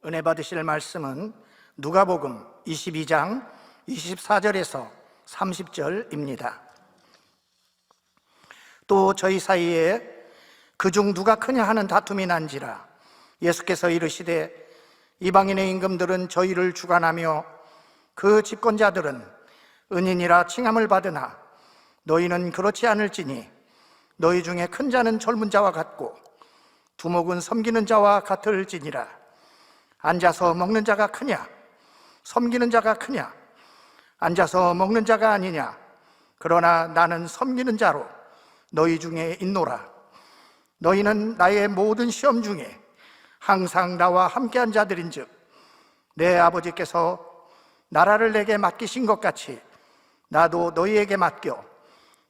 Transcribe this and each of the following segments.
은혜 받으실 말씀은 누가복음 22장 24절에서 30절입니다. 또 저희 사이에 그중 누가 크냐 하는 다툼이 난지라 예수께서 이르시되 이방인의 임금들은 저희를 주관하며 그 집권자들은 은인이라 칭함을 받으나 너희는 그렇지 않을지니 너희 중에 큰 자는 젊은 자와 같고 두목은 섬기는 자와 같을지니라. 앉아서 먹는 자가 크냐 섬기는 자가 크냐? 앉아서 먹는 자가 아니냐? 그러나 나는 섬기는 자로 너희 중에 있노라. 너희는 나의 모든 시험 중에 항상 나와 함께한 자들인즉 내 아버지께서 나라를 내게 맡기신 것 같이 나도 너희에게 맡겨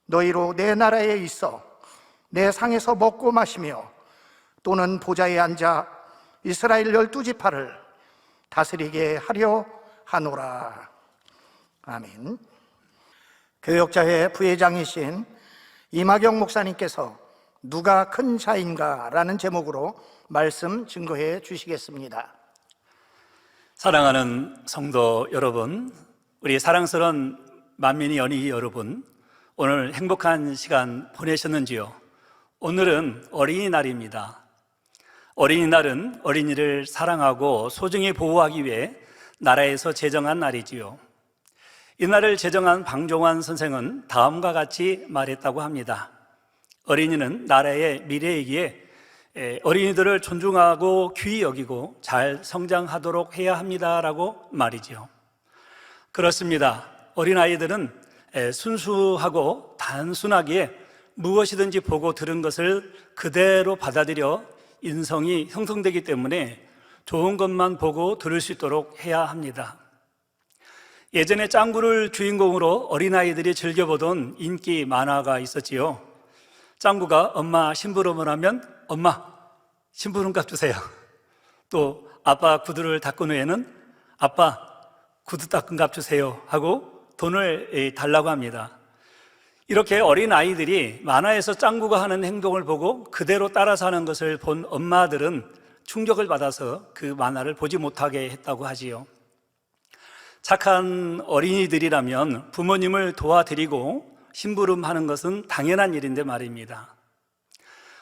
너희로 내 나라에 있어 내 상에서 먹고 마시며 또는 보좌에 앉아 이스라엘 12지파를 다스리게 하려 하노라. 아멘. 교역자회 부회장이신 이마경 목사님께서 누가 큰 자인가 라는 제목으로 말씀 증거해 주시겠습니다. 사랑하는 성도 여러분, 우리 사랑스러운 만민의 연희 여러분, 오늘 행복한 시간 보내셨는지요? 오늘은 어린이날입니다. 어린이날은 어린이를 사랑하고 소중히 보호하기 위해 나라에서 제정한 날이지요. 이 날을 제정한 방종환 선생은 다음과 같이 말했다고 합니다. 어린이는 나라의 미래이기에 어린이들을 존중하고 귀히 여기고 잘 성장하도록 해야 합니다라고 말이지요. 그렇습니다. 어린아이들은 순수하고 단순하게 무엇이든지 보고 들은 것을 그대로 받아들여 인성이 형성되기 때문에 좋은 것만 보고 들을 수 있도록 해야 합니다. 예전에 짱구를 주인공으로 어린아이들이 즐겨보던 인기 만화가 있었지요. 짱구가 엄마 심부름을 하면 엄마 심부름값 주세요. 또 아빠 구두를 닦은 후에는 아빠 구두 닦은 값 주세요 하고 돈을 달라고 합니다. 이렇게 어린아이들이 만화에서 짱구가 하는 행동을 보고 그대로 따라서 하는 것을 본 엄마들은 충격을 받아서 그 만화를 보지 못하게 했다고 하지요. 착한 어린이들이라면 부모님을 도와드리고 심부름하는 것은 당연한 일인데 말입니다.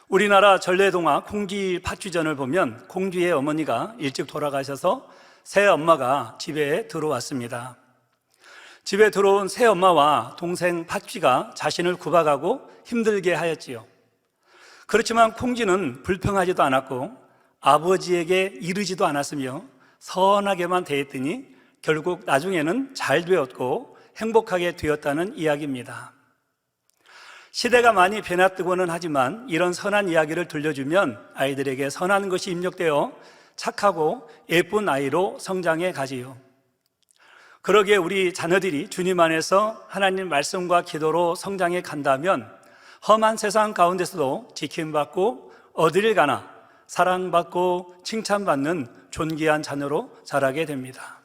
우리나라 전래동화 공쥐 팥쥐전을 보면 공쥐의 어머니가 일찍 돌아가셔서 새 엄마가 집에 들어왔습니다. 집에 들어온 새 엄마와 동생 팥쥐가 자신을 구박하고 힘들게 하였지요. 그렇지만 콩쥐는 불평하지도 않았고 아버지에게 이르지도 않았으며 선하게만 대했더니 결국 나중에는 잘 되었고 행복하게 되었다는 이야기입니다. 시대가 많이 변했다고는 하지만 이런 선한 이야기를 들려주면 아이들에게 선한 것이 입력되어 착하고 예쁜 아이로 성장해 가지요. 그러기에 우리 자녀들이 주님 안에서 하나님 말씀과 기도로 성장해 간다면 험한 세상 가운데서도 지킴받고 어디를 가나 사랑받고 칭찬받는 존귀한 자녀로 자라게 됩니다.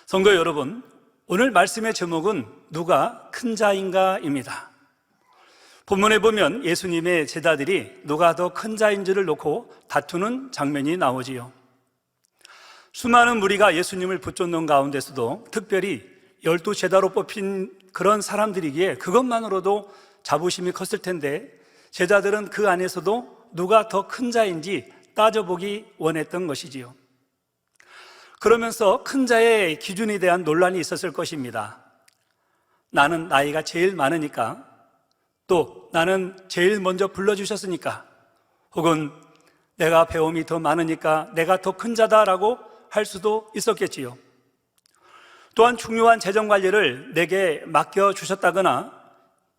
성도 여러분, 오늘 말씀의 제목은 누가 큰 자인가입니다. 본문에 보면 예수님의 제자들이 누가 더 큰 자인지를 놓고 다투는 장면이 나오지요. 수많은 무리가 예수님을 붙잡는 가운데서도 특별히 12제자로 뽑힌 그런 사람들이기에 그것만으로도 자부심이 컸을 텐데 제자들은 그 안에서도 누가 더 큰 자인지 따져보기 원했던 것이지요. 그러면서 큰 자의 기준에 대한 논란이 있었을 것입니다. 나는 나이가 제일 많으니까, 또 나는 제일 먼저 불러주셨으니까, 혹은 내가 배움이 더 많으니까 내가 더 큰 자다라고 할 수도 있었겠지요. 또한 중요한 재정관리를 내게 맡겨주셨다거나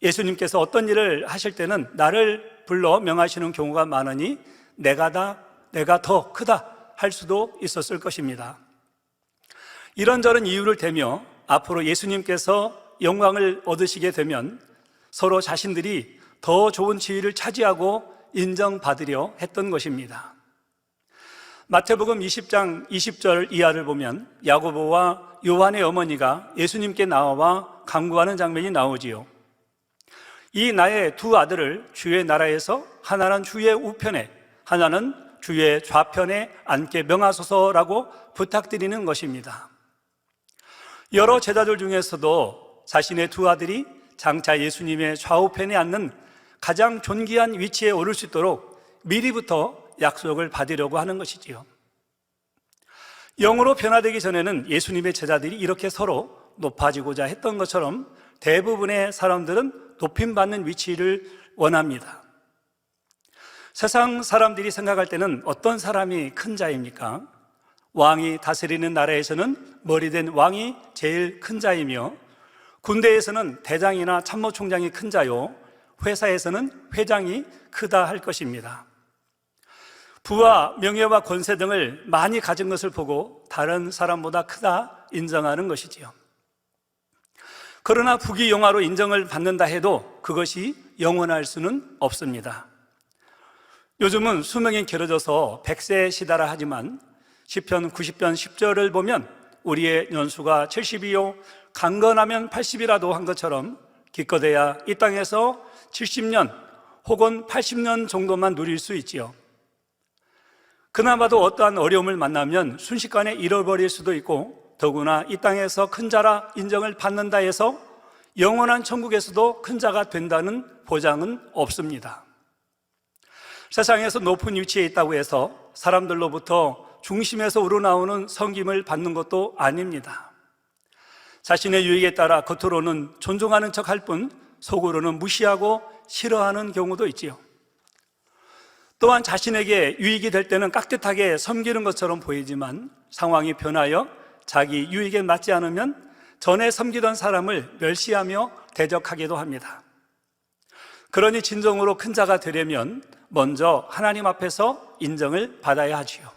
예수님께서 어떤 일을 하실 때는 나를 불러 명하시는 경우가 많으니 내가 더 크다 할 수도 있었을 것입니다. 이런저런 이유를 대며 앞으로 예수님께서 영광을 얻으시게 되면 서로 자신들이 더 좋은 지위를 차지하고 인정받으려 했던 것입니다. 마태복음 20장 20절 이하를 보면 야고보와 요한의 어머니가 예수님께 나와 간구하는 장면이 나오지요. 이 나의 두 아들을 주의 나라에서 하나는 주의 우편에 하나는 주의 좌편에 앉게 명하소서라고 부탁드리는 것입니다. 여러 제자들 중에서도 자신의 두 아들이 장차 예수님의 좌우편에 앉는 가장 존귀한 위치에 오를 수 있도록 미리부터 약속을 받으려고 하는 것이지요. 영으로 변화되기 전에는 예수님의 제자들이 이렇게 서로 높아지고자 했던 것처럼 대부분의 사람들은 높임받는 위치를 원합니다. 세상 사람들이 생각할 때는 어떤 사람이 큰 자입니까? 왕이 다스리는 나라에서는 머리된 왕이 제일 큰 자이며, 군대에서는 대장이나 참모총장이 큰 자요, 회사에서는 회장이 크다 할 것입니다. 부와 명예와 권세 등을 많이 가진 것을 보고 다른 사람보다 크다 인정하는 것이지요. 그러나 부귀영화로 인정을 받는다 해도 그것이 영원할 수는 없습니다. 요즘은 수명이 길어져서 100세 시다라 하지만 시편 90편 10절을 보면 우리의 연수가 70이요 강건하면 80이라도 한 것처럼 기껏해야 이 땅에서 70년 혹은 80년 정도만 누릴 수 있지요. 그나마도 어떠한 어려움을 만나면 순식간에 잃어버릴 수도 있고, 더구나 이 땅에서 큰 자라 인정을 받는다 해서 영원한 천국에서도 큰 자가 된다는 보장은 없습니다. 세상에서 높은 위치에 있다고 해서 사람들로부터 중심에서 우러나오는 섬김을 받는 것도 아닙니다. 자신의 유익에 따라 겉으로는 존중하는 척할 뿐 속으로는 무시하고 싫어하는 경우도 있지요. 또한 자신에게 유익이 될 때는 깍듯하게 섬기는 것처럼 보이지만 상황이 변하여 자기 유익에 맞지 않으면 전에 섬기던 사람을 멸시하며 대적하기도 합니다. 그러니 진정으로 큰 자가 되려면 먼저 하나님 앞에서 인정을 받아야 하지요.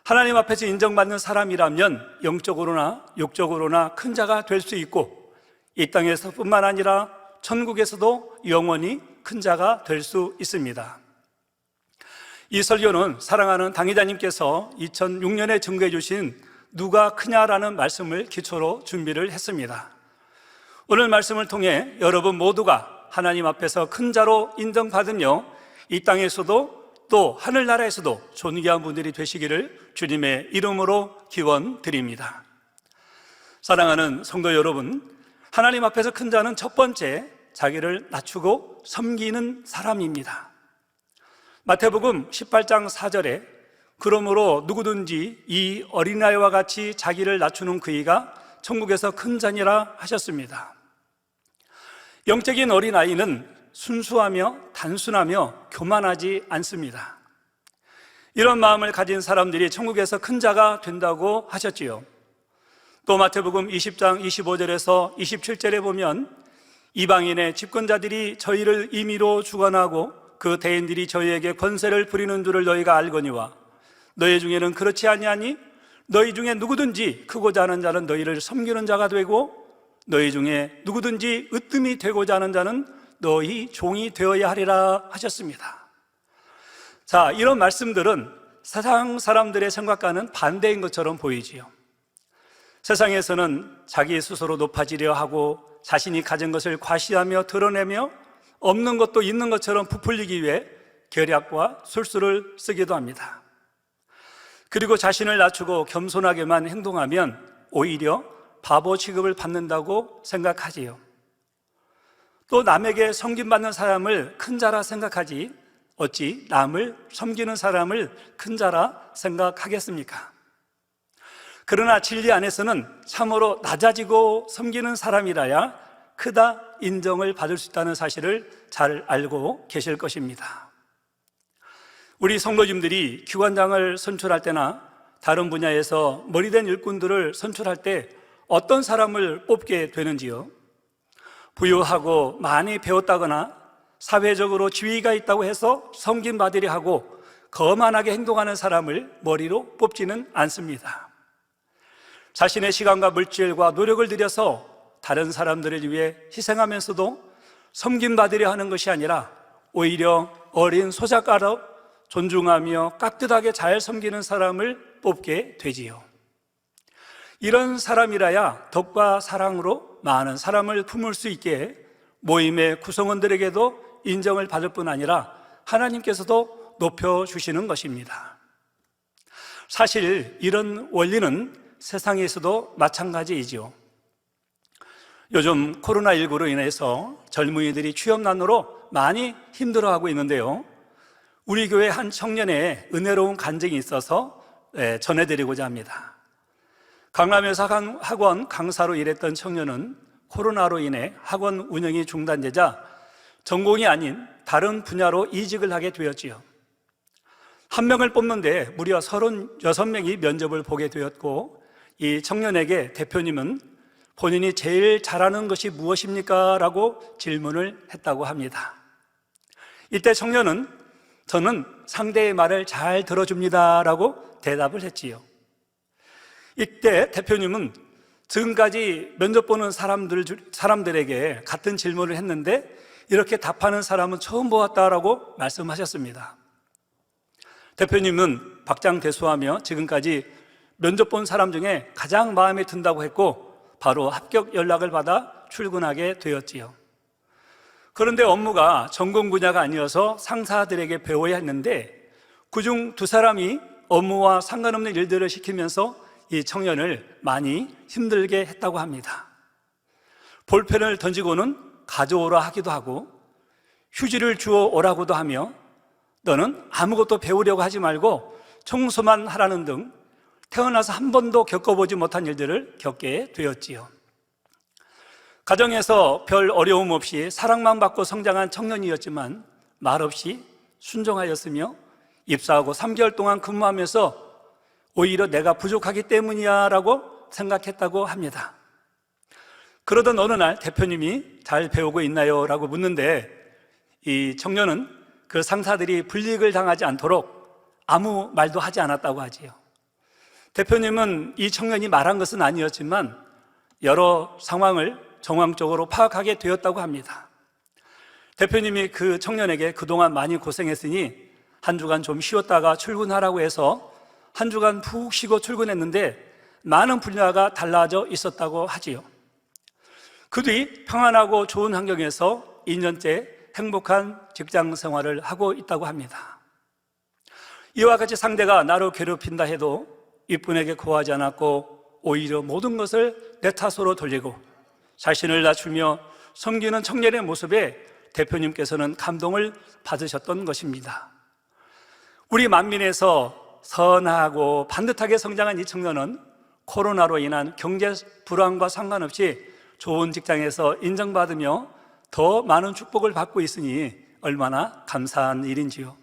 하나님 앞에서 인정받는 사람이라면 영적으로나 육적으로나 큰 자가 될 수 있고, 이 땅에서뿐만 아니라 천국에서도 영원히 큰 자가 될 수 있습니다. 이 설교는 사랑하는 당회자님께서 2006년에 증거해 주신 누가 크냐라는 말씀을 기초로 준비를 했습니다. 오늘 말씀을 통해 여러분 모두가 하나님 앞에서 큰 자로 인정받으며 이 땅에서도 또 하늘나라에서도 존귀한 분들이 되시기를 주님의 이름으로 기원드립니다. 사랑하는 성도 여러분, 하나님 앞에서 큰 자는 첫 번째 자기를 낮추고 섬기는 사람입니다. 마태복음 18장 4절에 그러므로 누구든지 이 어린아이와 같이 자기를 낮추는 그이가 천국에서 큰 자니라 하셨습니다. 영적인 어린아이는 순수하며 단순하며 교만하지 않습니다. 이런 마음을 가진 사람들이 천국에서 큰 자가 된다고 하셨지요. 또 마태복음 20장 25절에서 27절에 보면 이방인의 집권자들이 저희를 임의로 주관하고 그 대인들이 저희에게 권세를 부리는 줄을 너희가 알거니와 너희 중에는 그렇지 아니하니 너희 중에 누구든지 크고자 하는 자는 너희를 섬기는 자가 되고 너희 중에 누구든지 으뜸이 되고자 하는 자는 너희 종이 되어야 하리라 하셨습니다. 자, 이런 말씀들은 세상 사람들의 생각과는 반대인 것처럼 보이지요. 세상에서는 자기 스스로 높아지려 하고 자신이 가진 것을 과시하며 드러내며 없는 것도 있는 것처럼 부풀리기 위해 계략과 술수를 쓰기도 합니다. 그리고 자신을 낮추고 겸손하게만 행동하면 오히려 바보 취급을 받는다고 생각하지요. 또 남에게 섬김받는 사람을 큰 자라 생각하지 어찌 남을 섬기는 사람을 큰 자라 생각하겠습니까? 그러나 진리 안에서는 참으로 낮아지고 섬기는 사람이라야 크다 인정을 받을 수 있다는 사실을 잘 알고 계실 것입니다. 우리 성도님들이 기관장을 선출할 때나 다른 분야에서 머리된 일꾼들을 선출할 때 어떤 사람을 뽑게 되는지요? 부유하고 많이 배웠다거나 사회적으로 지위가 있다고 해서 섬김받으려 하고 거만하게 행동하는 사람을 머리로 뽑지는 않습니다. 자신의 시간과 물질과 노력을 들여서 다른 사람들을 위해 희생하면서도 섬김받으려 하는 것이 아니라 오히려 어린 소작가로 존중하며 깍듯하게 잘 섬기는 사람을 뽑게 되지요. 이런 사람이라야 덕과 사랑으로 많은 사람을 품을 수 있게 모임의 구성원들에게도 인정을 받을 뿐 아니라 하나님께서도 높여주시는 것입니다. 사실 이런 원리는 세상에서도 마찬가지이지요. 요즘 코로나19로 인해서 젊은이들이 취업난으로 많이 힘들어하고 있는데요. 우리 교회 한 청년의 은혜로운 간증이 있어서 전해드리고자 합니다. 강남에서 학원 강사로 일했던 청년은 코로나로 인해 학원 운영이 중단되자 전공이 아닌 다른 분야로 이직을 하게 되었지요. 한 명을 뽑는데 무려 36명이 면접을 보게 되었고, 이 청년에게 대표님은 본인이 제일 잘하는 것이 무엇입니까? 라고 질문을 했다고 합니다. 이때 청년은 저는 상대의 말을 잘 들어줍니다 라고 대답을 했지요. 이때 대표님은 지금까지 면접 보는 사람들에게 같은 질문을 했는데 이렇게 답하는 사람은 처음 보았다라고 말씀하셨습니다. 대표님은 박장대소하며 지금까지 면접 본 사람 중에 가장 마음에 든다고 했고 바로 합격 연락을 받아 출근하게 되었지요. 그런데 업무가 전공 분야가 아니어서 상사들에게 배워야 했는데 그중 두 사람이 업무와 상관없는 일들을 시키면서 이 청년을 많이 힘들게 했다고 합니다. 볼펜을 던지고는 가져오라 하기도 하고 휴지를 주워 오라고도 하며 너는 아무것도 배우려고 하지 말고 청소만 하라는 등 태어나서 한 번도 겪어보지 못한 일들을 겪게 되었지요. 가정에서 별 어려움 없이 사랑만 받고 성장한 청년이었지만 말없이 순종하였으며 입사하고 3개월 동안 근무하면서 오히려 내가 부족하기 때문이야 라고 생각했다고 합니다. 그러던 어느 날 대표님이 잘 배우고 있나요? 라고 묻는데 이 청년은 그 상사들이 불이익을 당하지 않도록 아무 말도 하지 않았다고 하지요. 대표님은 이 청년이 말한 것은 아니었지만 여러 상황을 정황적으로 파악하게 되었다고 합니다. 대표님이 그 청년에게 그동안 많이 고생했으니 한 주간 좀 쉬었다가 출근하라고 해서 한 주간 푹 쉬고 출근했는데 많은 분야가 달라져 있었다고 하지요. 그 뒤 평안하고 좋은 환경에서 2년째 행복한 직장 생활을 하고 있다고 합니다. 이와 같이 상대가 나를 괴롭힌다 해도 윗분에게 고하지 않았고 오히려 모든 것을 내 탓으로 돌리고 자신을 낮추며 섬기는 청년의 모습에 대표님께서는 감동을 받으셨던 것입니다. 우리 만민에서 선하고 반듯하게 성장한 이 청년은 코로나로 인한 경제 불황과 상관없이 좋은 직장에서 인정받으며 더 많은 축복을 받고 있으니 얼마나 감사한 일인지요.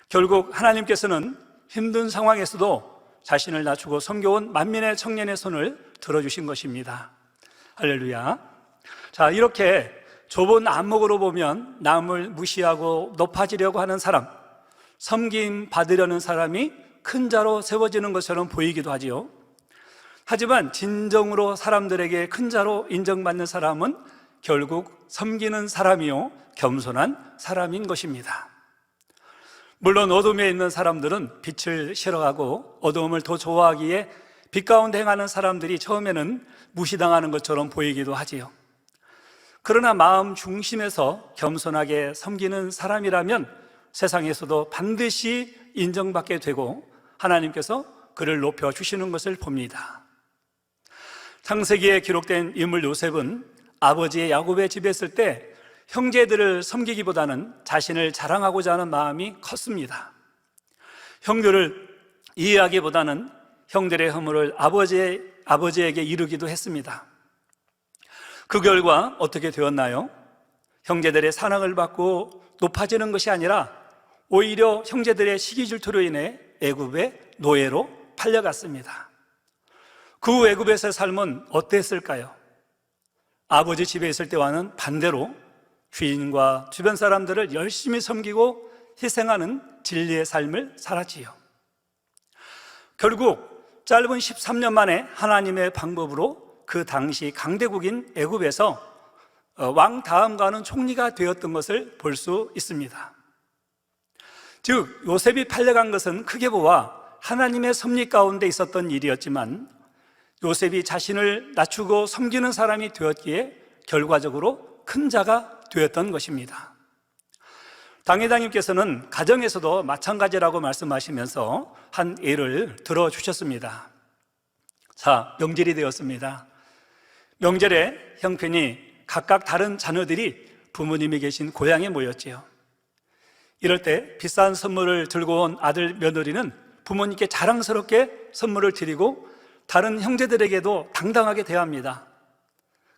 결국 하나님께서는 힘든 상황에서도 자신을 낮추고 섬겨온 만민의 청년의 손을 들어주신 것입니다. 할렐루야. 자, 이렇게 좁은 안목으로 보면 남을 무시하고 높아지려고 하는 사람, 섬김 받으려는 사람이 큰 자로 세워지는 것처럼 보이기도 하지요. 하지만 진정으로 사람들에게 큰 자로 인정받는 사람은 결국 섬기는 사람이요 겸손한 사람인 것입니다. 물론 어둠에 있는 사람들은 빛을 싫어하고 어두움을 더 좋아하기에 빛 가운데 행하는 사람들이 처음에는 무시당하는 것처럼 보이기도 하지요. 그러나 마음 중심에서 겸손하게 섬기는 사람이라면 세상에서도 반드시 인정받게 되고 하나님께서 그를 높여주시는 것을 봅니다. 창세기에 기록된 인물 요셉은 아버지의 야곱의 집에 있을 때 형제들을 섬기기보다는 자신을 자랑하고자 하는 마음이 컸습니다. 형들을 이해하기보다는 형들의 허물을 아버지에게 이르기도 했습니다. 그 결과 어떻게 되었나요? 형제들의 사랑을 받고 높아지는 것이 아니라 오히려 형제들의 시기 질투로 인해 애굽의 노예로 팔려갔습니다. 그 애굽에서의 삶은 어땠을까요? 아버지 집에 있을 때와는 반대로 주인과 주변 사람들을 열심히 섬기고 희생하는 진리의 삶을 살았지요. 결국 짧은 13년 만에 하나님의 방법으로 그 당시 강대국인 애굽에서 왕 다음가는 총리가 되었던 것을 볼 수 있습니다. 즉 요셉이 팔려간 것은 크게 보아 하나님의 섭리 가운데 있었던 일이었지만 요셉이 자신을 낮추고 섬기는 사람이 되었기에 결과적으로 큰 자가 되었던 것입니다. 당회장님께서는 가정에서도 마찬가지라고 말씀하시면서 한 예를 들어주셨습니다. 자, 명절이 되었습니다. 명절에 형편이 각각 다른 자녀들이 부모님이 계신 고향에 모였지요. 이럴 때 비싼 선물을 들고 온 아들 며느리는 부모님께 자랑스럽게 선물을 드리고 다른 형제들에게도 당당하게 대합니다.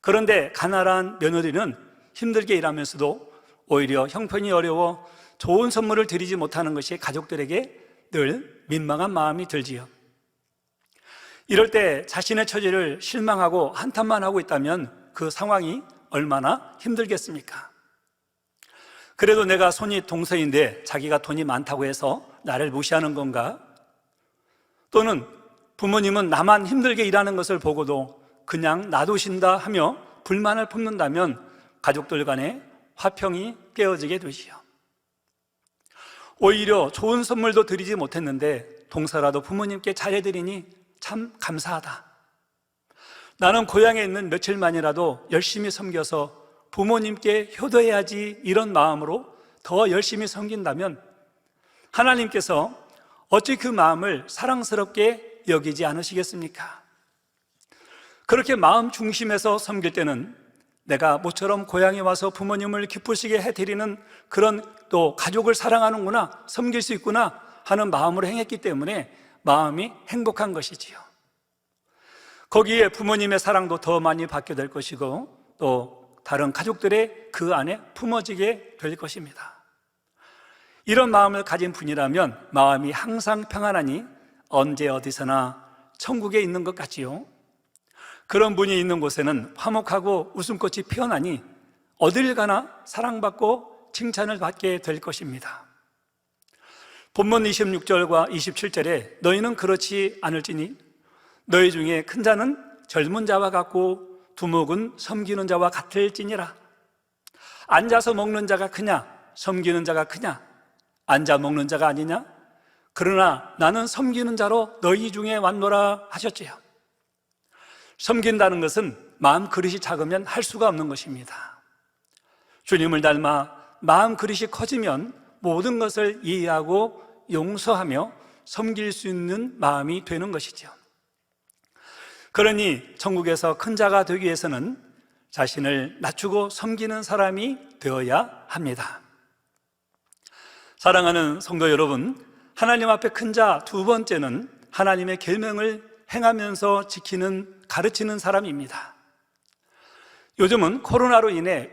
그런데 가난한 며느리는 힘들게 일하면서도 오히려 형편이 어려워 좋은 선물을 드리지 못하는 것이 가족들에게 늘 민망한 마음이 들지요. 이럴 때 자신의 처지를 실망하고 한탄만 하고 있다면 그 상황이 얼마나 힘들겠습니까? 그래도 내가 손이 동서인데 자기가 돈이 많다고 해서 나를 무시하는 건가? 또는 부모님은 나만 힘들게 일하는 것을 보고도 그냥 놔두신다 하며 불만을 품는다면 가족들 간에 화평이 깨어지게 되지요. 오히려 좋은 선물도 드리지 못했는데 동서라도 부모님께 잘해드리니 참 감사하다. 나는 고향에 있는 며칠만이라도 열심히 섬겨서 부모님께 효도해야지, 이런 마음으로 더 열심히 섬긴다면 하나님께서 어찌 그 마음을 사랑스럽게 여기지 않으시겠습니까? 그렇게 마음 중심에서 섬길 때는 내가 모처럼 고향에 와서 부모님을 기쁘시게 해드리는 그런, 또 가족을 사랑하는구나, 섬길 수 있구나 하는 마음으로 행했기 때문에 마음이 행복한 것이지요. 거기에 부모님의 사랑도 더 많이 받게 될 것이고 또 다른 가족들의 그 안에 품어지게 될 것입니다. 이런 마음을 가진 분이라면 마음이 항상 평안하니 언제 어디서나 천국에 있는 것 같지요. 그런 분이 있는 곳에는 화목하고 웃음꽃이 피어나니 어딜 가나 사랑받고 칭찬을 받게 될 것입니다. 본문 26절과 27절에 너희는 그렇지 않을지니 너희 중에 큰 자는 젊은 자와 같고 두목은 섬기는 자와 같을지니라. 앉아서 먹는 자가 크냐 섬기는 자가 크냐? 앉아 먹는 자가 아니냐? 그러나 나는 섬기는 자로 너희 중에 왔노라 하셨지요. 섬긴다는 것은 마음 그릇이 작으면 할 수가 없는 것입니다. 주님을 닮아 마음 그릇이 커지면 모든 것을 이해하고 용서하며 섬길 수 있는 마음이 되는 것이죠. 그러니 천국에서 큰 자가 되기 위해서는 자신을 낮추고 섬기는 사람이 되어야 합니다. 사랑하는 성도 여러분, 하나님 앞에 큰 자 두 번째는 하나님의 계명을 행하면서 지키는, 가르치는 사람입니다. 요즘은 코로나로 인해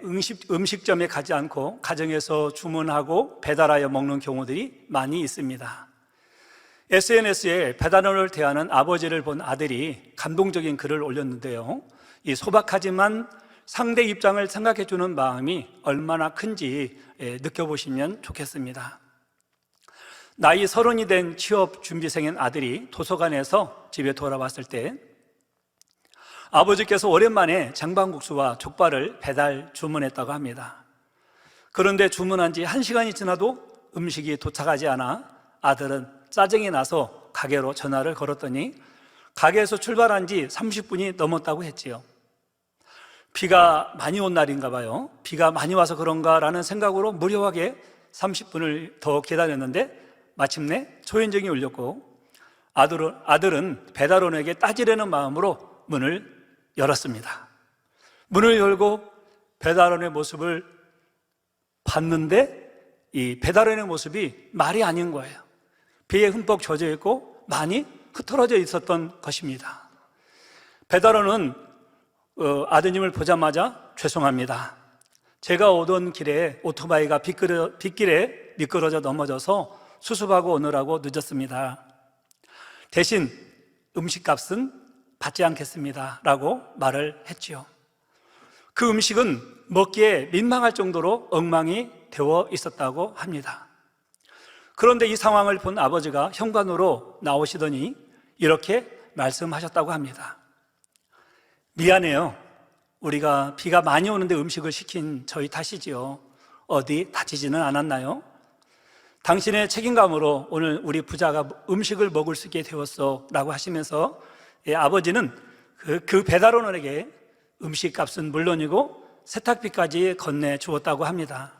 음식점에 가지 않고 가정에서 주문하고 배달하여 먹는 경우들이 많이 있습니다. SNS에 배달원을 대하는 아버지를 본 아들이 감동적인 글을 올렸는데요, 이 소박하지만 상대 입장을 생각해 주는 마음이 얼마나 큰지 느껴보시면 좋겠습니다. 나이 30이 된 취업 준비생인 아들이 도서관에서 집에 돌아왔을 때 아버지께서 오랜만에 장방국수와 족발을 배달 주문했다고 합니다. 그런데 주문한 지 1시간이 지나도 음식이 도착하지 않아 아들은 짜증이 나서 가게로 전화를 걸었더니 가게에서 출발한 지 30분이 넘었다고 했지요. 비가 많이 온 날인가 봐요. 비가 많이 와서 그런가라는 생각으로 무료하게 30분을 더 기다렸는데 마침내 초인종이 울렸고 아들은 배달원에게 따지려는 마음으로 문을 열었습니다. 문을 열고 배달원의 모습을 봤는데 이 배달원의 모습이 말이 아닌 거예요. 비에 흠뻑 젖어 있고 많이 흐트러져 있었던 것입니다. 배달원은 아드님을 보자마자 죄송합니다. 제가 오던 길에 오토바이가 빗길에 미끄러져 넘어져서 수습하고 오느라고 늦었습니다. 대신 음식값은 받지 않겠습니다 라고 말을 했지요. 그 음식은 먹기에 민망할 정도로 엉망이 되어 있었다고 합니다. 그런데 이 상황을 본 아버지가 현관으로 나오시더니 이렇게 말씀하셨다고 합니다. 미안해요. 우리가 비가 많이 오는데 음식을 시킨 저희 탓이지요. 어디 다치지는 않았나요? 당신의 책임감으로 오늘 우리 부자가 음식을 먹을 수 있게 되었어 라고 하시면서 아버지는 그 배달원에게 음식값은 물론이고 세탁비까지 건네주었다고 합니다.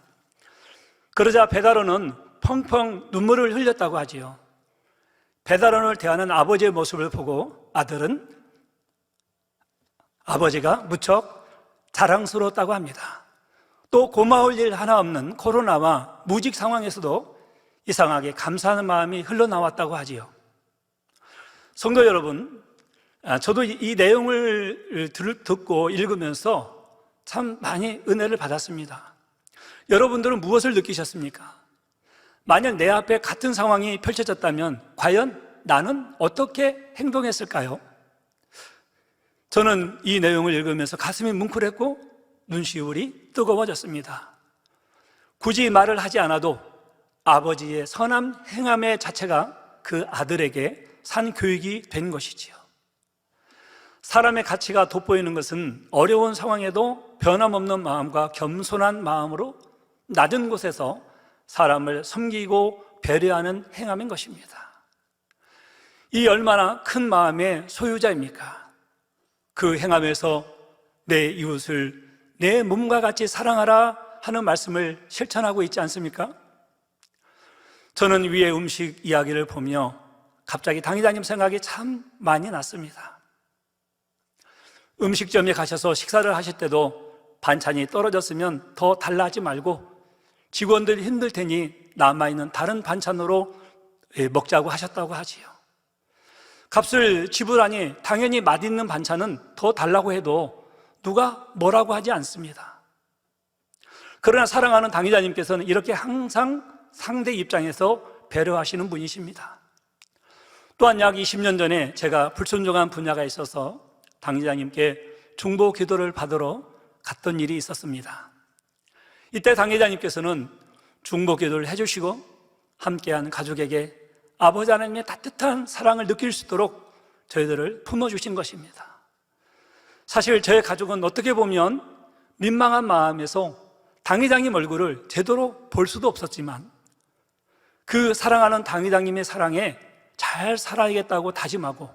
그러자 베드로는 펑펑 눈물을 흘렸다고 하지요. 베드로를 대하는 아버지의 모습을 보고 아들은 아버지가 무척 자랑스러웠다고 합니다. 또 고마울 일 하나 없는 코로나와 무직 상황에서도 이상하게 감사하는 마음이 흘러나왔다고 하지요. 성도 여러분, 저도 이 내용을 듣고 읽으면서 참 많이 은혜를 받았습니다. 여러분들은 무엇을 느끼셨습니까? 만약 내 앞에 같은 상황이 펼쳐졌다면 과연 나는 어떻게 행동했을까요? 저는 이 내용을 읽으면서 가슴이 뭉클했고 눈시울이 뜨거워졌습니다. 굳이 말을 하지 않아도 아버지의 선한 행함의 자체가 그 아들에게 산 교육이 된 것이지요. 사람의 가치가 돋보이는 것은 어려운 상황에도 변함없는 마음과 겸손한 마음으로 낮은 곳에서 사람을 섬기고 배려하는 행함인 것입니다. 이 얼마나 큰 마음의 소유자입니까? 그 행함에서 내 이웃을 내 몸과 같이 사랑하라 하는 말씀을 실천하고 있지 않습니까? 저는 위의 음식 이야기를 보며 갑자기 당회장님 생각이 참 많이 났습니다. 음식점에 가셔서 식사를 하실 때도 반찬이 떨어졌으면 더 달라하지 말고 직원들이 힘들 테니 남아있는 다른 반찬으로 먹자고 하셨다고 하지요. 값을 지불하니 당연히 맛있는 반찬은 더 달라고 해도 누가 뭐라고 하지 않습니다. 그러나 사랑하는 당회자님께서는 이렇게 항상 상대 입장에서 배려하시는 분이십니다. 또한 약 20년 전에 제가 불순종한 분야가 있어서 당회자님께 중보 기도를 받으러 갔던 일이 있었습니다. 이때 당회자님께서는 중보 기도를 해주시고 함께한 가족에게 아버지 하나님의 따뜻한 사랑을 느낄 수 있도록 저희들을 품어주신 것입니다. 사실 저희 가족은 어떻게 보면 민망한 마음에서 당회장님 얼굴을 제대로 볼 수도 없었지만 그 사랑하는 당회장님의 사랑에 잘 살아야겠다고 다짐하고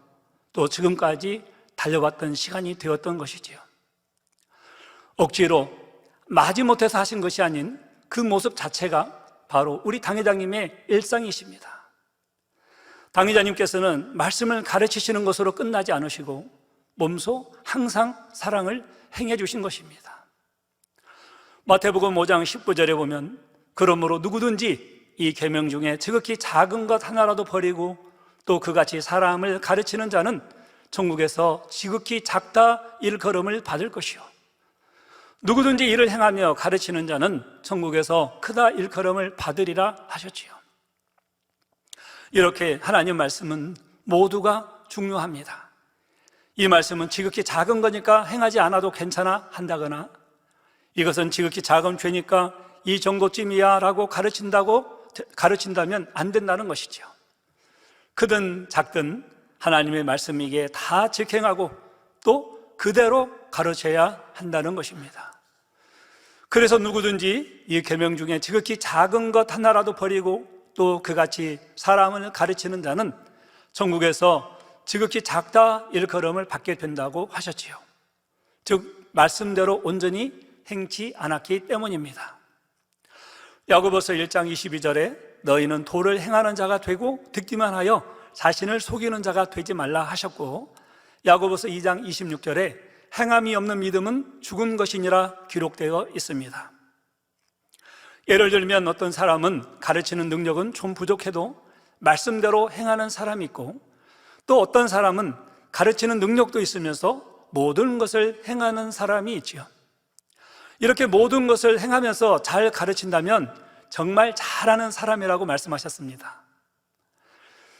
또 지금까지 달려왔던 시간이 되었던 것이지요. 억지로 마지못해서 하신 것이 아닌 그 모습 자체가 바로 우리 당회장님의 일상이십니다. 당회장님께서는 말씀을 가르치시는 것으로 끝나지 않으시고 몸소 항상 사랑을 행해 주신 것입니다. 마태복음 5장 19절에 보면 그러므로 누구든지 이 계명 중에 지극히 작은 것 하나라도 버리고 또 그같이 사람을 가르치는 자는 천국에서 지극히 작다 일컬음을 받을 것이요 누구든지 이를 행하며 가르치는 자는 천국에서 크다 일컬음을 받으리라 하셨지요. 이렇게 하나님 말씀은 모두가 중요합니다. 이 말씀은 지극히 작은 거니까 행하지 않아도 괜찮아 한다거나 이것은 지극히 작은 죄니까 이 정도쯤이야 라고 가르친다면 안 된다는 것이죠. 크든 작든 하나님의 말씀이기에 다 직행하고 또 그대로 가르쳐야 한다는 것입니다. 그래서 누구든지 이 계명 중에 지극히 작은 것 하나라도 버리고 또 그같이 사람을 가르치는 자는 천국에서 지극히 작다 일컬음을 받게 된다고 하셨지요. 즉 말씀대로 온전히 행치 않았기 때문입니다. 야고보서 1장 22절에 너희는 도를 행하는 자가 되고 듣기만 하여 자신을 속이는 자가 되지 말라 하셨고 야고보서 2장 26절에 행함이 없는 믿음은 죽은 것이니라 기록되어 있습니다. 예를 들면 어떤 사람은 가르치는 능력은 좀 부족해도 말씀대로 행하는 사람이 있고 또 어떤 사람은 가르치는 능력도 있으면서 모든 것을 행하는 사람이 있지요. 이렇게 모든 것을 행하면서 잘 가르친다면 정말 잘하는 사람이라고 말씀하셨습니다.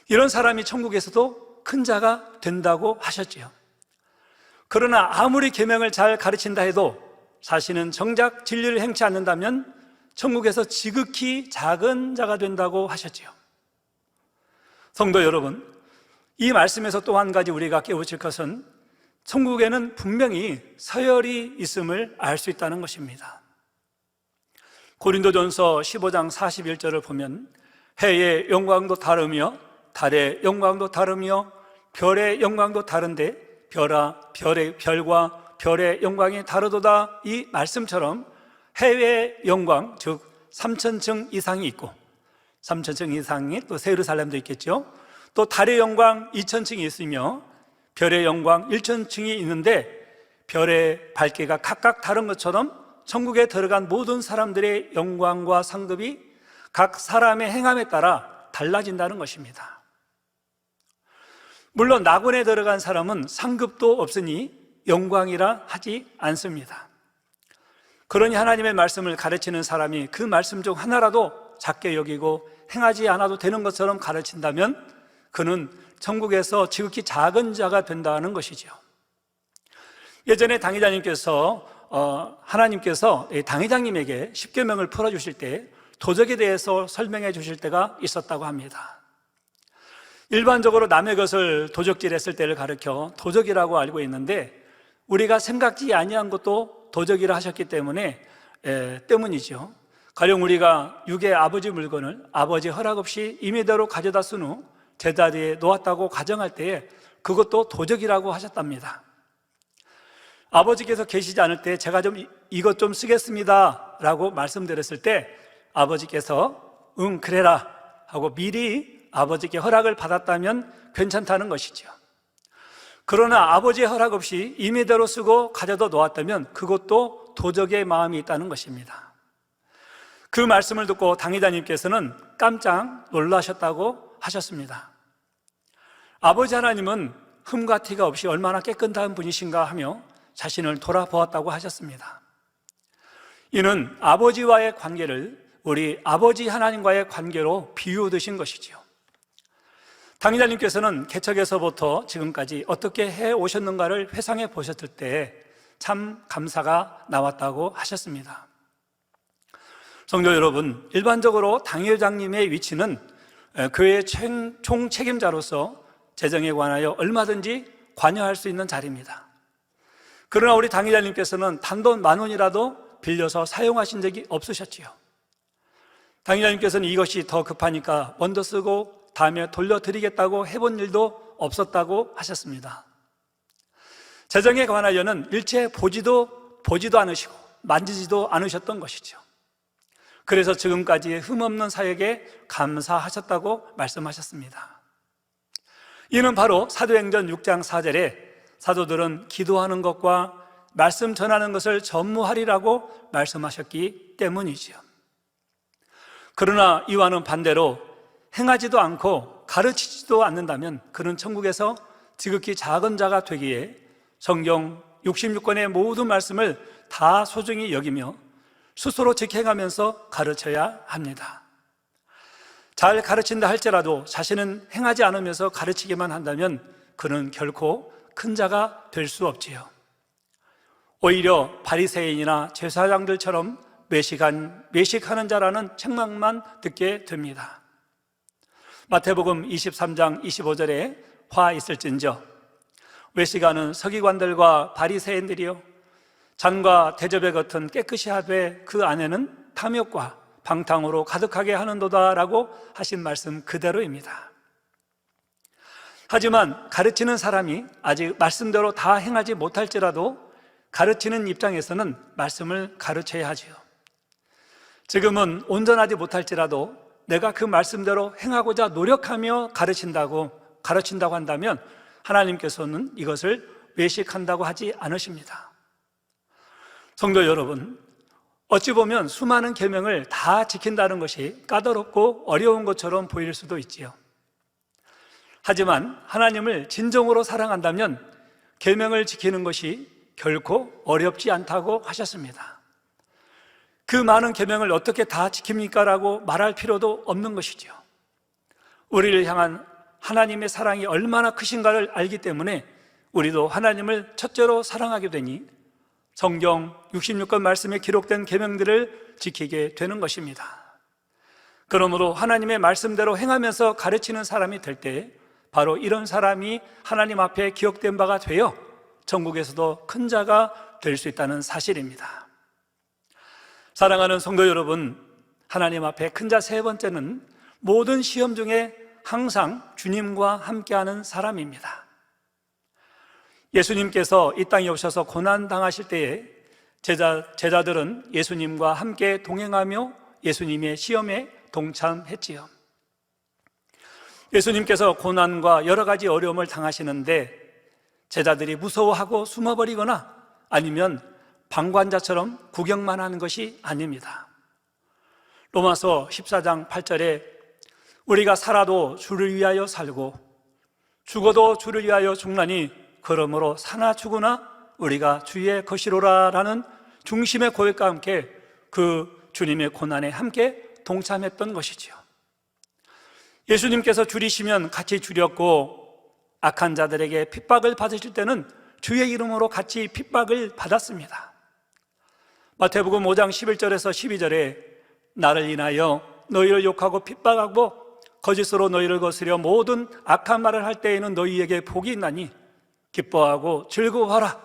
이런 사람이 천국에서도 큰 자가 된다고 하셨지요. 그러나 아무리 계명을 잘 가르친다 해도 자신은 정작 진리를 행치 않는다면 천국에서 지극히 작은 자가 된다고 하셨지요. 성도 여러분, 이 말씀에서 또 한 가지 우리가 깨우칠 것은 천국에는 분명히 서열이 있음을 알 수 있다는 것입니다. 고린도전서 15장 41절을 보면 해의 영광도 다르며 달의 영광도 다르며 별의 영광도 다른데 별과 별의 영광이 다르도다 이 말씀처럼 해의 영광, 즉 3,000층 이상이 있고 3,000층 이상이 또 새 예루살렘도 있겠죠. 또 달의 영광 2,000층이 있으며 별의 영광 1,000층이 있는데 별의 밝기가 각각 다른 것처럼 천국에 들어간 모든 사람들의 영광과 상급이 각 사람의 행함에 따라 달라진다는 것입니다. 물론 낙원에 들어간 사람은 상급도 없으니 영광이라 하지 않습니다. 그러니 하나님의 말씀을 가르치는 사람이 그 말씀 중 하나라도 작게 여기고 행하지 않아도 되는 것처럼 가르친다면 그는 천국에서 지극히 작은 자가 된다는 것이죠. 예전에 당회장님께서 하나님께서 당회장님에게 십계명을 풀어주실 때 도적에 대해서 설명해 주실 때가 있었다고 합니다. 일반적으로 남의 것을 도적질했을 때를 가리켜 도적이라고 알고 있는데 우리가 생각지 아니한 것도 도적이라 하셨기 때문이죠. 가령 우리가 육의 아버지 물건을 아버지 허락 없이 임의대로 가져다 쓴 후 제자리에 놓았다고 가정할 때에 그것도 도적이라고 하셨답니다. 아버지께서 계시지 않을 때 제가 이것 좀 쓰겠습니다 라고 말씀드렸을 때 아버지께서 응 그래라 하고 미리 아버지께 허락을 받았다면 괜찮다는 것이죠. 그러나 아버지의 허락 없이 임의대로 쓰고 가져다 놓았다면 그것도 도적의 마음이 있다는 것입니다. 그 말씀을 듣고 당회장님께서는 깜짝 놀라셨다고 하셨습니다. 아버지 하나님은 흠과 티가 없이 얼마나 깨끗한 분이신가 하며 자신을 돌아보았다고 하셨습니다. 이는 아버지와의 관계를 우리 아버지 하나님과의 관계로 비유드신 것이지요. 당회장님께서는 개척에서부터 지금까지 어떻게 해오셨는가를 회상해 보셨을 때 참 감사가 나왔다고 하셨습니다. 성도 여러분, 일반적으로 당회장님의 위치는 교회 총책임자로서 재정에 관하여 얼마든지 관여할 수 있는 자리입니다. 그러나 우리 당회장님께서는 단돈 10,000원이라도 빌려서 사용하신 적이 없으셨지요. 당회장님께서는 이것이 더 급하니까 먼저 쓰고 다음에 돌려드리겠다고 해본 일도 없었다고 하셨습니다. 재정에 관하여는 일체 보지도 않으시고 만지지도 않으셨던 것이죠. 그래서 지금까지의 흠없는 사역에 감사하셨다고 말씀하셨습니다. 이는 바로 사도행전 6장 4절에 사도들은 기도하는 것과 말씀 전하는 것을 전무하리라고 말씀하셨기 때문이죠. 그러나 이와는 반대로 행하지도 않고 가르치지도 않는다면 그는 천국에서 지극히 작은 자가 되기에 성경 66권의 모든 말씀을 다 소중히 여기며 스스로 직행하면서 가르쳐야 합니다. 잘 가르친다 할지라도 자신은 행하지 않으면서 가르치기만 한다면 그는 결코 큰 자가 될 수 없지요. 오히려 바리새인이나 제사장들처럼 외식하는 자라는 책망만 듣게 됩니다. 마태복음 23장 25절에 화 있을진저 외식하는 서기관들과 바리새인들이요 잔과 대접의 겉은 깨끗이 하되 그 안에는 탐욕과 방탕으로 가득하게 하는도다 라고 하신 말씀 그대로입니다. 하지만 가르치는 사람이 아직 말씀대로 다 행하지 못할지라도 가르치는 입장에서는 말씀을 가르쳐야 하지요. 지금은 온전하지 못할지라도 내가 그 말씀대로 행하고자 노력하며 가르친다고 한다면 하나님께서는 이것을 외식한다고 하지 않으십니다. 성도 여러분, 어찌 보면 수많은 계명을 다 지킨다는 것이 까다롭고 어려운 것처럼 보일 수도 있지요. 하지만 하나님을 진정으로 사랑한다면 계명을 지키는 것이 결코 어렵지 않다고 하셨습니다. 그 많은 계명을 어떻게 다 지킵니까? 라고 말할 필요도 없는 것이죠. 우리를 향한 하나님의 사랑이 얼마나 크신가를 알기 때문에 우리도 하나님을 첫째로 사랑하게 되니 성경 66권 말씀에 기록된 계명들을 지키게 되는 것입니다. 그러므로 하나님의 말씀대로 행하면서 가르치는 사람이 될 때 바로 이런 사람이 하나님 앞에 기억된 바가 되어 천국에서도 큰 자가 될 수 있다는 사실입니다. 사랑하는 성도 여러분, 하나님 앞에 큰 자 세 번째는 모든 시험 중에 항상 주님과 함께하는 사람입니다. 예수님께서 이 땅에 오셔서 고난 당하실 때에 제자들은 예수님과 함께 동행하며 예수님의 시험에 동참했지요. 예수님께서 고난과 여러 가지 어려움을 당하시는데 제자들이 무서워하고 숨어버리거나 아니면 방관자처럼 구경만 하는 것이 아닙니다. 로마서 14장 8절에 우리가 살아도 주를 위하여 살고 죽어도 주를 위하여 죽나니 그러므로 사나 죽으나 우리가 주의 것이로라 라는 중심의 고백과 함께 그 주님의 고난에 함께 동참했던 것이지요. 예수님께서 줄이시면 같이 줄였고 악한 자들에게 핍박을 받으실 때는 주의 이름으로 같이 핍박을 받았습니다. 마태복음 5장 11절에서 12절에 나를 인하여 너희를 욕하고 핍박하고 거짓으로 너희를 거스려 모든 악한 말을 할 때에는 너희에게 복이 있나니 기뻐하고 즐거워하라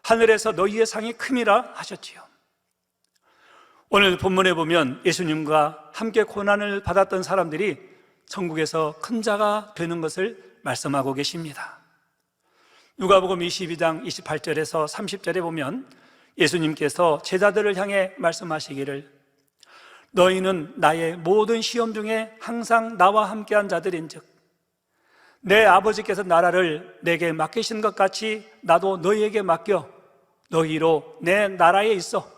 하늘에서 너희의 상이 큼이라 하셨지요. 오늘 본문에 보면 예수님과 함께 고난을 받았던 사람들이 천국에서 큰 자가 되는 것을 말씀하고 계십니다. 누가복음 22장 28절에서 30절에 보면 예수님께서 제자들을 향해 말씀하시기를 너희는 나의 모든 시험 중에 항상 나와 함께한 자들인즉 내 아버지께서 나라를 내게 맡기신 것 같이 나도 너희에게 맡겨 너희로 내 나라에 있어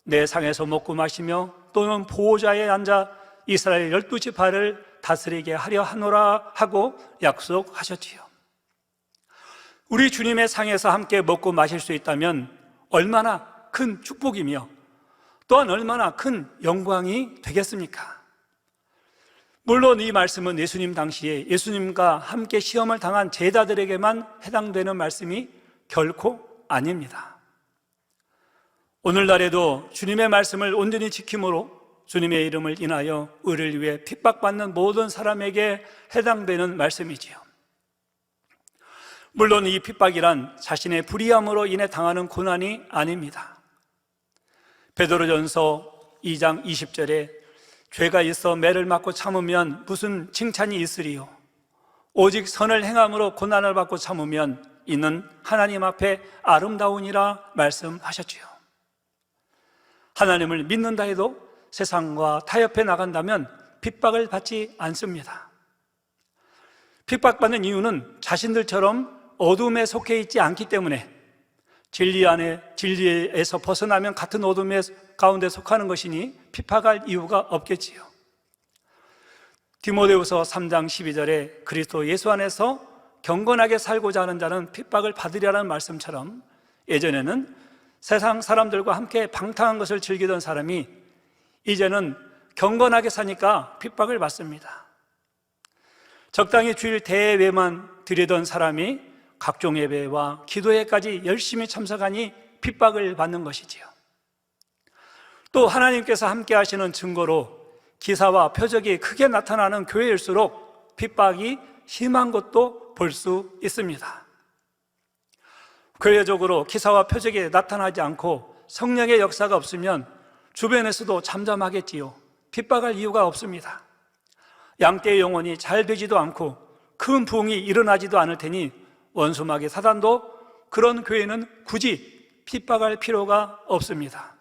내 상에서 먹고 마시며 또는 보호자에 앉아 이스라엘 12지파를 다스리게 하려 하노라 하고 약속하셨지요. 우리 주님의 상에서 함께 먹고 마실 수 있다면 얼마나 큰 축복이며 또한 얼마나 큰 영광이 되겠습니까? 물론 이 말씀은 예수님 당시에 예수님과 함께 시험을 당한 제자들에게만 해당되는 말씀이 결코 아닙니다. 오늘날에도 주님의 말씀을 온전히 지킴으로 주님의 이름을 인하여 의를 위해 핍박받는 모든 사람에게 해당되는 말씀이지요. 물론 이 핍박이란 자신의 불의함으로 인해 당하는 고난이 아닙니다. 베드로전서 2장 20절에 죄가 있어 매를 맞고 참으면 무슨 칭찬이 있으리요 오직 선을 행함으로 고난을 받고 참으면 이는 하나님 앞에 아름다우니라 말씀하셨지요. 하나님을 믿는다 해도 세상과 타협해 나간다면 핍박을 받지 않습니다. 핍박받는 이유는 자신들처럼 어둠에 속해 있지 않기 때문에 진리에서 벗어나면 같은 어둠의 가운데 속하는 것이니 핍박할 이유가 없겠지요. 디모데후서 3장 12절에 그리스도 예수 안에서 경건하게 살고자 하는 자는 핍박을 받으리라는 말씀처럼 예전에는 세상 사람들과 함께 방탕한 것을 즐기던 사람이 이제는 경건하게 사니까 핍박을 받습니다. 적당히 주일 대예배만 드리던 사람이 각종 예배와 기도회까지 열심히 참석하니 핍박을 받는 것이지요. 또 하나님께서 함께 하시는 증거로 기사와 표적이 크게 나타나는 교회일수록 핍박이 심한 것도 볼 수 있습니다. 교회적으로 기사와 표적이 나타나지 않고 성령의 역사가 없으면 주변에서도 잠잠하겠지요. 핍박할 이유가 없습니다. 양떼의 영혼이 잘 되지도 않고 큰 부흥이 일어나지도 않을 테니 원수마귀 사단도 그런 교회는 굳이 핍박할 필요가 없습니다.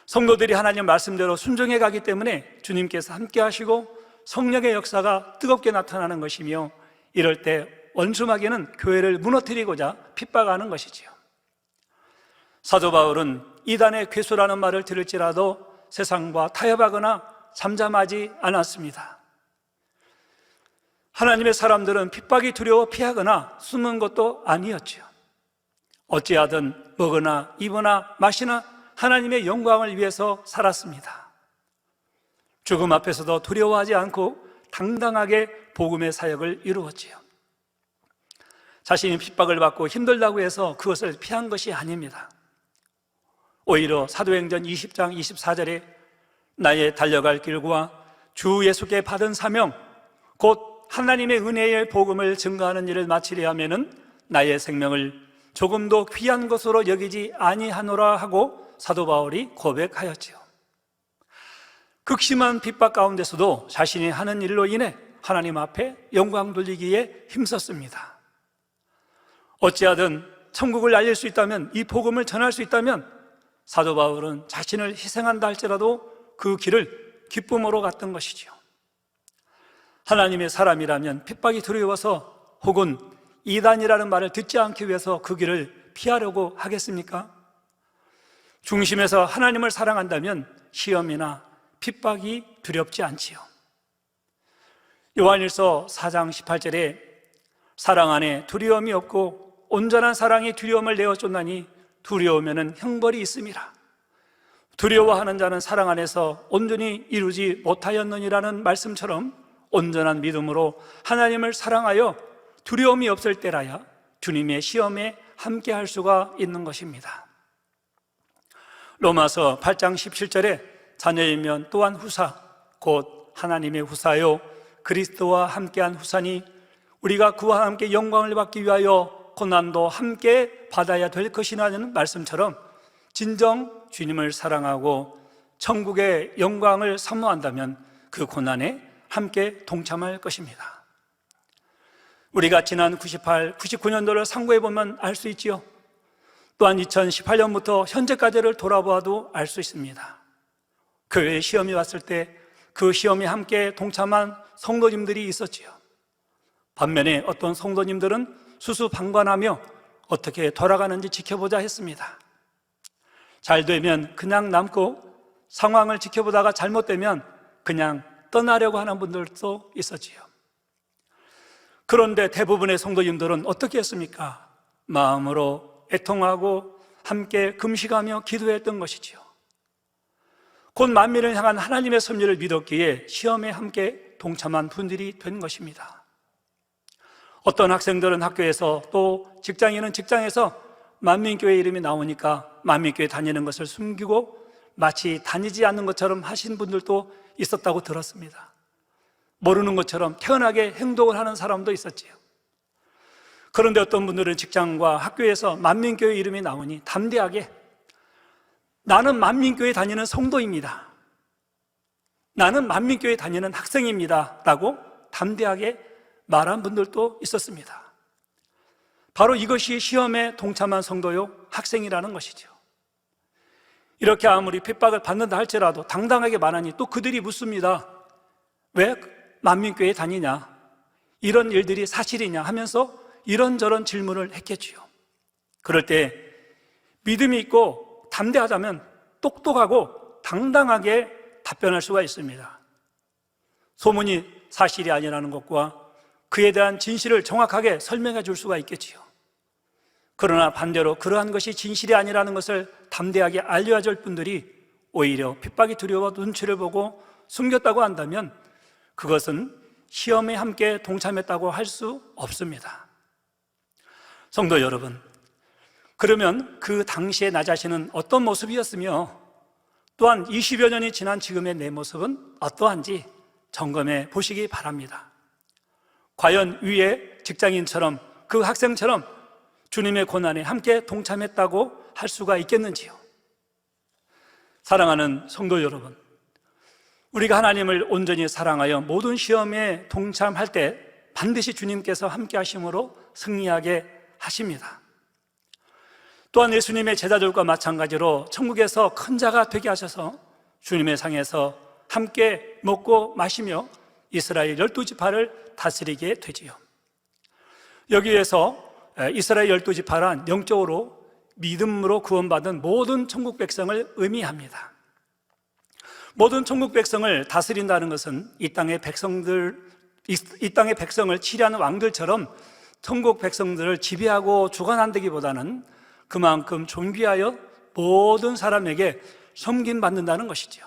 성도들이 하나님 말씀대로 순종해 가기 때문에 주님께서 함께 하시고 성령의 역사가 뜨겁게 나타나는 것이며 이럴 때 원수마귀는 교회를 무너뜨리고자 핍박하는 것이지요. 사도 바울은 이단의 괴수라는 말을 들을지라도 세상과 타협하거나 잠잠하지 않았습니다. 하나님의 사람들은 핍박이 두려워 피하거나 숨은 것도 아니었지요. 어찌하든 먹으나 입으나 마시나 하나님의 영광을 위해서 살았습니다. 죽음 앞에서도 두려워하지 않고 당당하게 복음의 사역을 이루었지요. 자신이 핍박을 받고 힘들다고 해서 그것을 피한 것이 아닙니다. 오히려 사도행전 20장 24절에 나의 달려갈 길과 주 예수께 받은 사명 곧 하나님의 은혜의 복음을 증거하는 일을 마치려 하면은 나의 생명을 조금도 귀한 것으로 여기지 아니하노라 하고 사도 바울이 고백하였지요. 극심한 핍박 가운데서도 자신이 하는 일로 인해 하나님 앞에 영광 돌리기에 힘썼습니다. 어찌하든 천국을 알릴 수 있다면, 이 복음을 전할 수 있다면 사도 바울은 자신을 희생한다 할지라도 그 길을 기쁨으로 갔던 것이지요. 하나님의 사람이라면 핍박이 두려워서 혹은 이단이라는 말을 듣지 않기 위해서 그 길을 피하려고 하겠습니까? 중심에서 하나님을 사랑한다면 시험이나 핍박이 두렵지 않지요. 요한일서 4장 18절에 사랑 안에 두려움이 없고 온전한 사랑이 두려움을 내어 쫓나니 두려우면은 형벌이 있음이라. 두려워하는 자는 사랑 안에서 온전히 이루지 못하였느니라는 말씀처럼 온전한 믿음으로 하나님을 사랑하여 두려움이 없을 때라야 주님의 시험에 함께 할 수가 있는 것입니다. 로마서 8장 17절에 자녀이면 또한 후사 곧 하나님의 후사요 그리스도와 함께한 후사니 우리가 그와 함께 영광을 받기 위하여 고난도 함께 받아야 될 것이라는 말씀처럼 진정 주님을 사랑하고 천국의 영광을 사모한다면 그 고난에 함께 동참할 것입니다. 우리가 지난 98, 99년도를 상고해 보면 알 수 있지요. 또한 2018년부터 현재까지를 돌아보아도 알 수 있습니다. 교회에 시험이 왔을 때 그 시험에 함께 동참한 성도님들이 있었지요. 반면에 어떤 성도님들은 수수방관하며 어떻게 돌아가는지 지켜보자 했습니다. 잘 되면 그냥 남고 상황을 지켜보다가 잘못되면 그냥 떠나려고 하는 분들도 있었지요. 그런데 대부분의 성도님들은 어떻게 했습니까? 마음으로 애통하고 함께 금식하며 기도했던 것이지요. 곧 만민을 향한 하나님의 섭리를 믿었기에 시험에 함께 동참한 분들이 된 것입니다. 어떤 학생들은 학교에서 또 직장인은 직장에서 만민교회 이름이 나오니까 만민교회 다니는 것을 숨기고 마치 다니지 않는 것처럼 하신 분들도 있었다고 들었습니다. 모르는 것처럼 태연하게 행동을 하는 사람도 있었지요. 그런데 어떤 분들은 직장과 학교에서 만민교회 이름이 나오니 담대하게 나는 만민교회 다니는 성도입니다. 나는 만민교회 다니는 학생입니다. 라고 담대하게 말한 분들도 있었습니다. 바로 이것이 시험에 동참한 성도요 학생이라는 것이죠. 이렇게 아무리 핍박을 받는다 할지라도 당당하게 말하니 또 그들이 묻습니다. 왜 만민교회에 다니냐? 이런 일들이 사실이냐? 하면서 이런저런 질문을 했겠지요. 그럴 때 믿음이 있고 담대하다면 똑똑하고 당당하게 답변할 수가 있습니다. 소문이 사실이 아니라는 것과 그에 대한 진실을 정확하게 설명해 줄 수가 있겠지요. 그러나 반대로 그러한 것이 진실이 아니라는 것을 담대하게 알려줄 분들이 오히려 핍박이 두려워 눈치를 보고 숨겼다고 한다면 그것은 시험에 함께 동참했다고 할 수 없습니다. 성도 여러분, 그러면 그 당시에 나 자신은 어떤 모습이었으며 또한 20여 년이 지난 지금의 내 모습은 어떠한지 점검해 보시기 바랍니다. 과연 위에 직장인처럼 그 학생처럼 주님의 고난에 함께 동참했다고 할 수가 있겠는지요? 사랑하는 성도 여러분, 우리가 하나님을 온전히 사랑하여 모든 시험에 동참할 때 반드시 주님께서 함께 하심으로 승리하게 하십니다. 또한 예수님의 제자들과 마찬가지로 천국에서 큰 자가 되게 하셔서 주님의 상에서 함께 먹고 마시며 이스라엘 12지파를 다스리게 되지요. 여기에서 이스라엘 12지파란 영적으로 믿음으로 구원받은 모든 천국 백성을 의미합니다. 모든 천국 백성을 다스린다는 것은 이 땅의 백성을 치리하는 왕들처럼 천국 백성들을 지배하고 주관한다기보다는 그만큼 존귀하여 모든 사람에게 섬김받는다는 것이죠.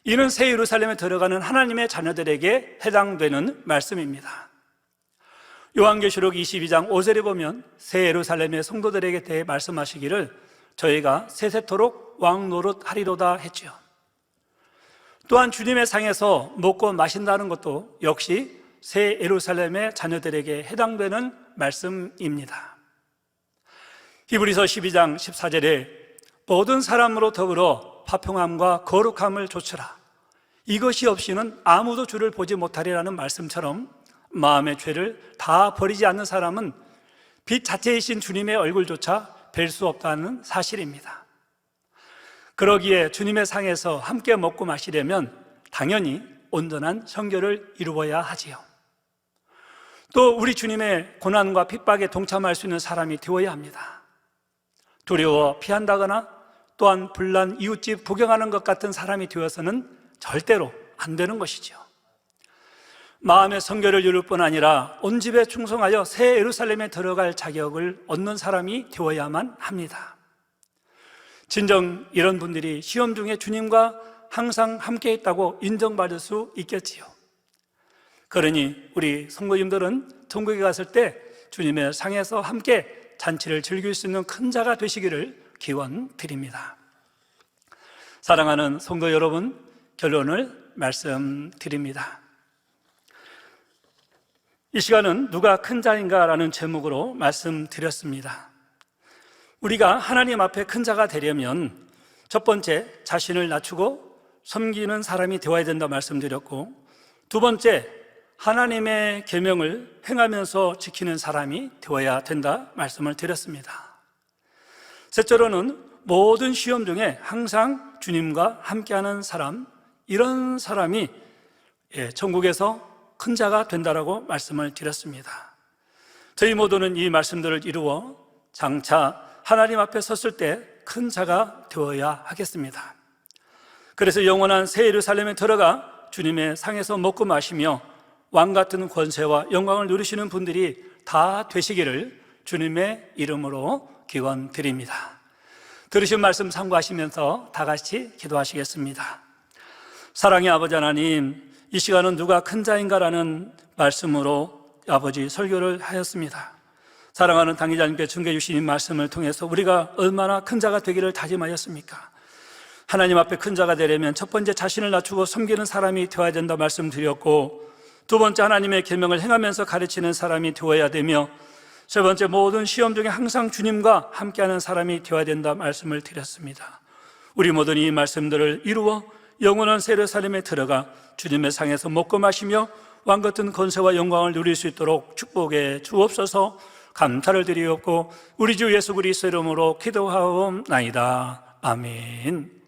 이는 새 예루살렘에 들어가는 하나님의 자녀들에게 해당되는 말씀입니다. 요한계시록 22장 5절에 보면 새 예루살렘의 성도들에게 대해 말씀하시기를 저희가 세세토록 왕 노릇하리로다 했지요. 또한 주님의 상에서 먹고 마신다는 것도 역시 새 예루살렘의 자녀들에게 해당되는 말씀입니다. 히브리서 12장 14절에 모든 사람으로 더불어 화평함과 거룩함을 좇으라. 이것이 없이는 아무도 주를 보지 못하리라는 말씀처럼 마음의 죄를 다 버리지 않는 사람은 빛 자체이신 주님의 얼굴조차 뵐 수 없다는 사실입니다. 그러기에 주님의 상에서 함께 먹고 마시려면 당연히 온전한 성결을 이루어야 하지요. 또 우리 주님의 고난과 핍박에 동참할 수 있는 사람이 되어야 합니다. 두려워 피한다거나 또한 불난 이웃집 구경하는 것 같은 사람이 되어서는 절대로 안 되는 것이죠. 마음의 성결을 이룰 뿐 아니라 온 집에 충성하여 새 예루살렘에 들어갈 자격을 얻는 사람이 되어야만 합니다. 진정 이런 분들이 시험 중에 주님과 항상 함께 있다고 인정받을 수 있겠지요. 그러니 우리 성도님들은 천국에 갔을 때 주님의 상에서 함께 잔치를 즐길 수 있는 큰 자가 되시기를 기원드립니다. 사랑하는 성도 여러분, 결론을 말씀드립니다. 이 시간은 누가 큰 자인가라는 제목으로 말씀드렸습니다. 우리가 하나님 앞에 큰 자가 되려면 첫 번째, 자신을 낮추고 섬기는 사람이 되어야 된다 말씀드렸고, 두 번째, 하나님의 계명을 행하면서 지키는 사람이 되어야 된다 말씀을 드렸습니다. 셋째로는 모든 시험 중에 항상 주님과 함께하는 사람, 이런 사람이 천국에서 큰 자가 된다라고 말씀을 드렸습니다. 저희 모두는 이 말씀들을 이루어 장차 하나님 앞에 섰을 때 큰 자가 되어야 하겠습니다. 그래서 영원한 새 예루살렘에 들어가 주님의 상에서 먹고 마시며 왕 같은 권세와 영광을 누리시는 분들이 다 되시기를 주님의 이름으로 기원드립니다. 들으신 말씀 참고하시면서 다 같이 기도하시겠습니다. 사랑의 아버지 하나님, 이 시간은 누가 큰 자인가라는 말씀으로 아버지 설교를 하였습니다. 사랑하는 당회자님께 증거해 주신 이 말씀을 통해서 우리가 얼마나 큰 자가 되기를 다짐하였습니까? 하나님 앞에 큰 자가 되려면 첫 번째, 자신을 낮추고 섬기는 사람이 되어야 된다 말씀드렸고, 두 번째, 하나님의 계명을 행하면서 가르치는 사람이 되어야 되며, 세 번째, 모든 시험 중에 항상 주님과 함께하는 사람이 되어야 된다 말씀을 드렸습니다. 우리 모든 이 말씀들을 이루어 영원한 새 예루살렘에 들어가 주님의 상에서 먹고 마시며 왕 같은 권세와 영광을 누릴 수 있도록 축복해 주옵소서. 감사를 드리옵고 우리 주 예수 그리스도 이름으로 기도하옵나이다. 아멘.